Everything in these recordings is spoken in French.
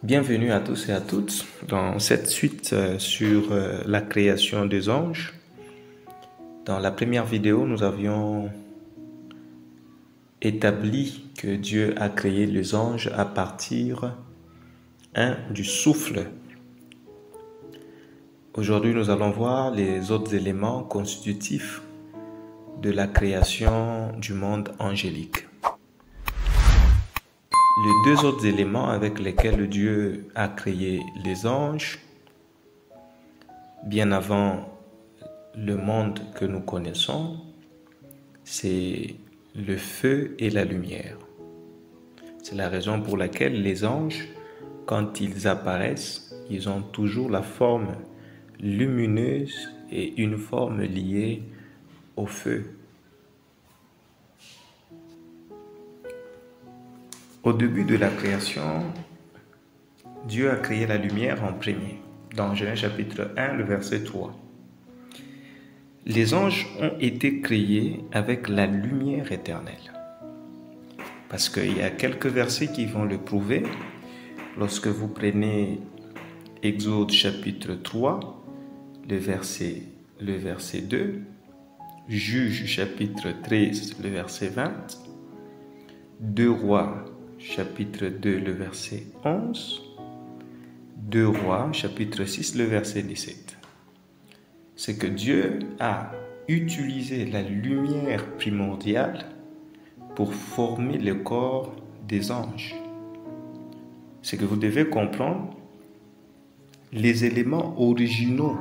Bienvenue à tous et à toutes dans cette suite sur la création des anges. Dans la première vidéo, nous avions établi que Dieu a créé les anges à partir du souffle. Aujourd'hui, nous allons voir les autres éléments constitutifs de la création du monde angélique. Les deux autres éléments avec lesquels Dieu a créé les anges, bien avant le monde que nous connaissons, c'est le feu et la lumière. C'est la raison pour laquelle les anges, quand ils apparaissent, ils ont toujours la forme lumineuse et une forme liée au feu. Au début de la création, Dieu a créé la lumière en premier, dans Genèse chapitre 1, le verset 3. Les anges ont été créés avec la lumière éternelle. Parce qu'il y a quelques versets qui vont le prouver. Lorsque vous prenez Exode chapitre 3, le verset 2, Juge chapitre 13, le verset 20, 2 Rois chapitre 2, le verset 11, 2 Rois chapitre 6, le verset 17. C'est que Dieu a utilisé la lumière primordiale pour former le corps des anges. C'est que vous devez comprendre, les éléments originaux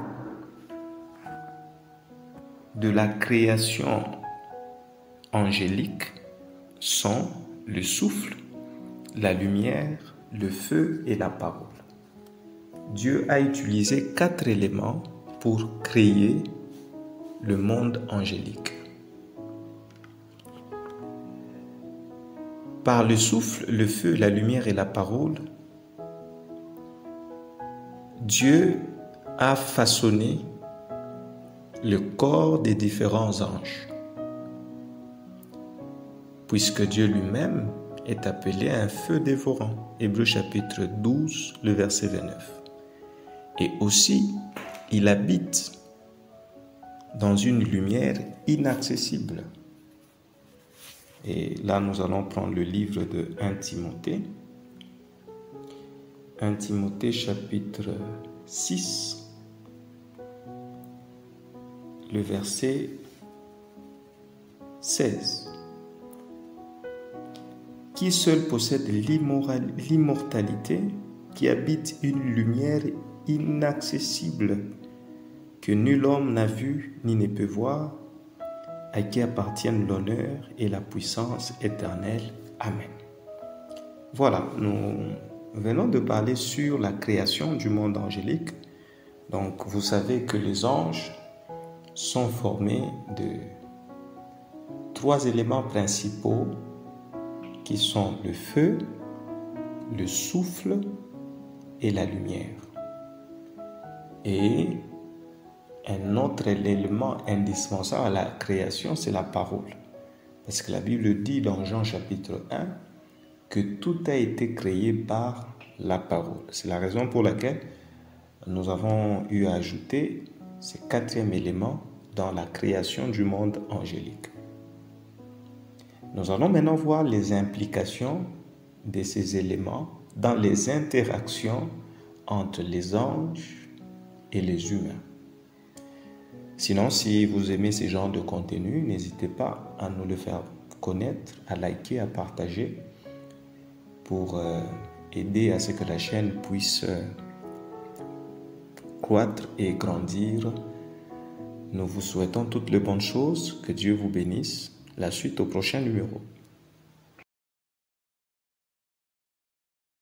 de la création angélique sont le souffle, la lumière, le feu et la parole. Dieu a utilisé 4 éléments pour créer le monde angélique. Par le souffle, le feu, la lumière et la parole, Dieu a façonné le corps des différents anges, puisque Dieu lui-même est appelé un feu dévorant. Hébreux chapitre 12, le verset 29. Et aussi, il habite dans une lumière inaccessible. Et là, nous allons prendre le livre de 1 Timothée. 1 Timothée chapitre 6, le verset 16. Qui seul possède l'immortalité, qui habite une lumière inaccessible, que nul homme n'a vu ni ne peut voir, à qui appartiennent l'honneur et la puissance éternelle. Amen. Voilà, nous venons de parler sur la création du monde angélique. Donc, vous savez que les anges sont formés de 3 éléments principaux qui sont le feu, le souffle et la lumière. Et un autre élément indispensable à la création, c'est la parole. Parce que la Bible dit dans Jean chapitre 1 que tout a été créé par la parole. C'est la raison pour laquelle nous avons eu à ajouter ce 4e élément dans la création du monde angélique. Nous allons maintenant voir les implications de ces éléments dans les interactions entre les anges et les humains. Sinon, si vous aimez ce genre de contenu, n'hésitez pas à nous le faire connaître, à liker, à partager pour aider à ce que la chaîne puisse croître et grandir. Nous vous souhaitons toutes les bonnes choses, que Dieu vous bénisse. La suite au prochain numéro.